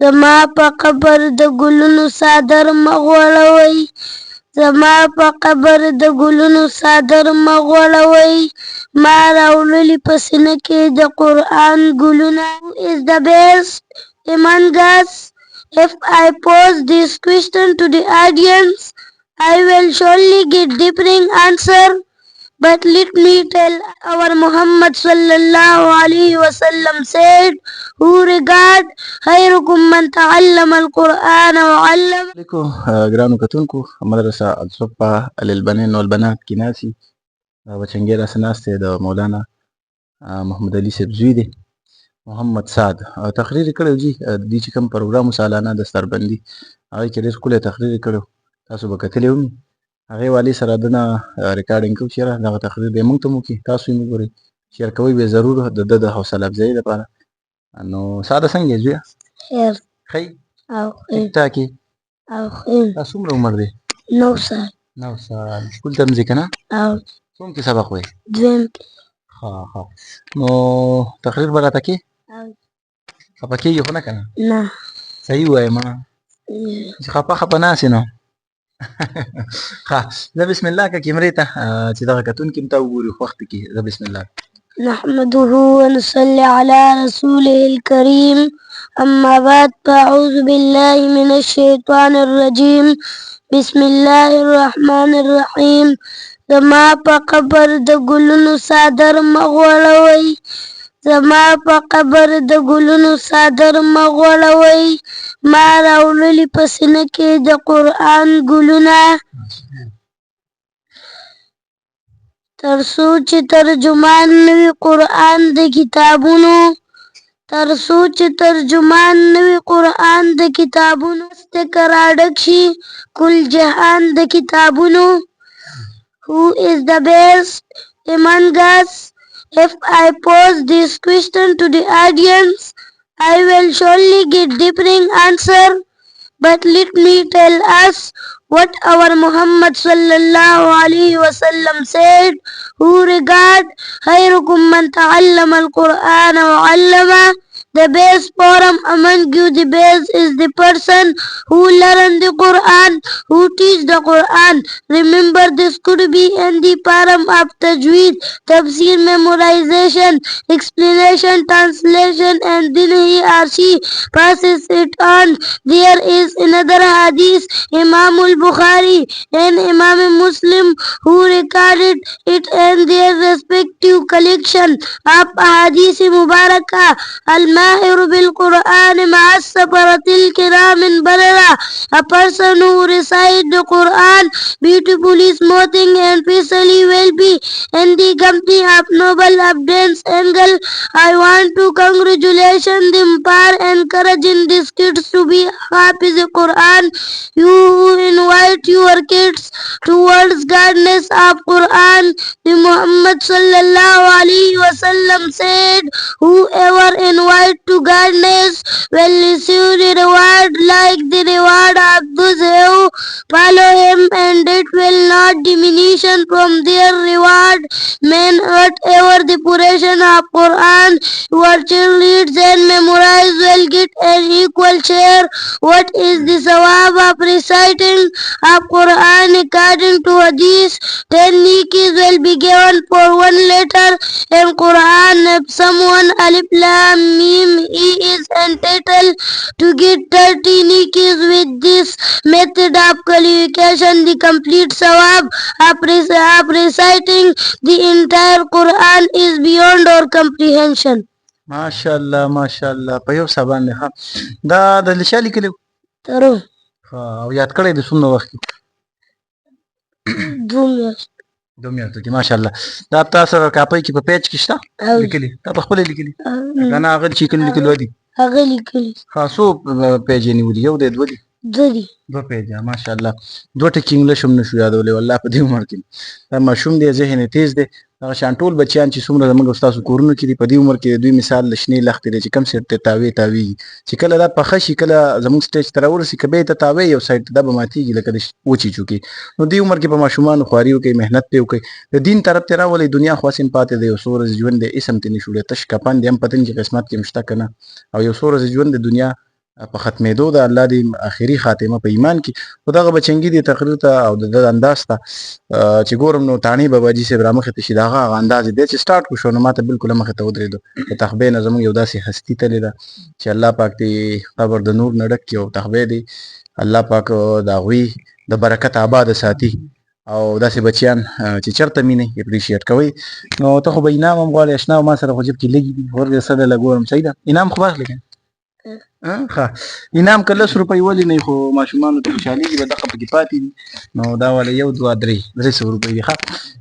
زما په قبر د ګلونو څادر مه غوړوئ زما په قبر د ګلونو څادر مه غوړوئ ما راوړلي په سینه کې د قرآن ګلونه. Who is the best among us? If I pose this question to the audience, I will surely get different answer. But let me tell our Muhammad sallallahu alaihi wasallam said, who regard خيركم من تعلم القرآن وعلم. عليكم ګرانو کتونکو مدرسه الصفه للبنين والبنات کې ناسي بچنګي را سناسته د مولانا محمد علي صاحب زوی دی محمد سعد تقریر کړو جی د دې چې کوم پروګرام سالانه د ستربندي هغه کې ډېر کوله تقریر کړو تاسو به کتلې ومه هغه والی سره دنه ریکارډینګ کوو چې دغه تقریر به موږ ته مو کې تاسو یې وګورئ شیر کوئ به ضرور د حوصله افزایي لپاره نو ساده څنګه یې زویه خیر ښه او ټیک ټاک یې او خیر تا څومره عمر دی 9 سال 9 سال سکول ته ځې که نه او کوم کې سبق وایي دویم ښه ښه نو تقریر به راته کې او خفه کېږي خو نه که نه نه صحیح ووایې ما چې خفه ناسې نو ښه زه بسم الله که کیمرې ته چې دغه کتونکي هم ته وګوري خوښ دې کې زه بسم الله نحمده ونصلي على رسوله الكريم أما بعد فأعوذ بالله من الشيطان الرجيم بسم الله الرحمن الرحيم زما په قبر د ګلونو څادر مه غوړوئ زما په قبر د ګلونو څادر مه غوړوئ ما راوړلي په سینه کې د قرآن ګلونه تر څو چې ترجمان نه وي قرآن د کتابونو تر څو چې ترجمان نه وي قرآن د کتابونو ستکه راډک شي کل جهان د کتابونو. Who is the best among us? If I pose this question to the audience, I will surely get different answer. But let me tell us what our Muhammad sallallahu alaihi wasallam said, who regard خيركم من تعلم القرآن وعلمه. The best forum among you, the best is the person who learn the Quran, who teach the Quran. Remember, this could be in the forum of tajweed, tafsir, memorization, explanation, translation, and then he or she passes it on. There is another hadith, Imam al-Bukhari and Imam Muslim, who recorded it in their respective collection of hadith Mubarakah. الماهر بالقرآن مع السفرة الكرام البررة. A person who recites the Quran beautifully, smoothing and peacefully will be in the company of noble abundance angel. I want to congratulate them for encouraging these kids to be Hafiz Quran. You who invite your kids towards guidance of Quran. The Muhammad sallallahu alaihi wasallam said, whoever invite to guidance will receive the reward like the reward of those who follow him, and it will not diminish from their reward. Man, whatever the portion of Quran your child reads and memorize will get an equal share. What is the sawab of reciting of Quran according to Hadith? 10 nikis will be given for one letter in Quran. If someone alif lam mim he is entitled to get 30 nikis. With this method of qualification, the complete sawab of reciting the entire Quran is beyond our comprehension. ماشاءالله ماشاءالله په یو څه باندې ښه دا د لیکل لیکلو ترو او یاد کړی د څومره وخت کې 2 میاشتې 2 میاشتې کې ماشاءالله دا تاسو کاپۍ کې په پیج کې شته لیکلي تا په خپل لیکلي کنه هغه چې کوم لیکلو دي هغه لیکلي خاصو پیج نیولې یو د دوه دي دو پیجه ماشاءالله 2 ټکي انګلیش هم نشو یادولې والله په دې عمر کې دا ماشوم دی ذهن تیز دی هغه شان ټول بچیان چې څومره زموږ استاد کورونو کې دي په دې عمر کې دوی مثال لشنې لختې دي چې کم سیټ ته تاوي چې کله دا پخه شي کله زموږ سټیج تر ورسي کبه ته تاوي یو سایت دا به ماتيږي لکه د وچی چوکي نو دې عمر کې په ماشومان خواري وکي مهنت په وکي د دین طرف ته راولي دنیا خاصین پاتې دی یو سورز ژوند د اسم ته نشوړې تش کپان دې هم پتن چې قسمت کې مشته کنه او یو سورز ژوند د دنیا په ختمېدو د الله دې اخري خاتمه په ایمان کې خو دغه بچنګي دې تقریر ته او د انداز ته چې ګورم نو تاڼي باباجي صاحب رامخې ته شي د هغه انداز دی چې سټارټ کو شو نو ماته بالکل مخې ته ودرېدو د تخبې نه زموږ یو داسې هستي تللې ده چې الله پاک دې قبر د نور نه ډک کړي او تخبې دې الله پاک د هغوی د برکت آباد ساتي او داسې بچیان چې چرته مینه اپریشیټ کوي نو ته خو به انعام هم غواړې اشنا ما سره خو جب کې لګي دي ورګه سره لګورم صحیح ده انعام خو واخلې ښه انعام که 10 روپۍ ولې نه خو ماشومانو ته خوشحالېږي به دغه پکې پاتې دي نو دا والا 1 2 3 سوه روپۍ دي ښه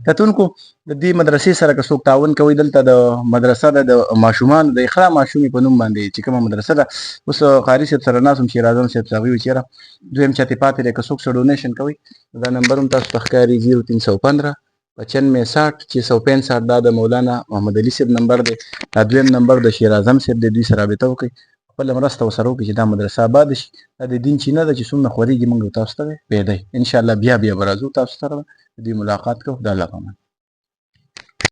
کتونکو د دې مدرسې سره که څوک تعاون کوي دلته د مدرسه ده د ماشومانو د اقرا ماشومې په نوم باندې چې کومه مدرسه ده اوس قاري صاحب سره ناست وم شیر اعظم صاحب ته هغوی ویل چېرې دویم چاته پاتې دی که څوک څه ډونیشن کوي دا نمبر هم تاسو ته ښکاري 0315 95 60 665 دا د مولانا محمد علي صاحب نمبر دی دا دویم نمبر د شیر اعظم صاحب دی دوی سره رابطه وکړئ خپله مرسته ورسره وکړي چې دا مدرسه آباد شي دا د دین چینه ده چې څومره خورېږي موږ تاسو ته پیدا انشاءالله بیا به راځو تاسو سره د دې ملاقات کوو د الله په امان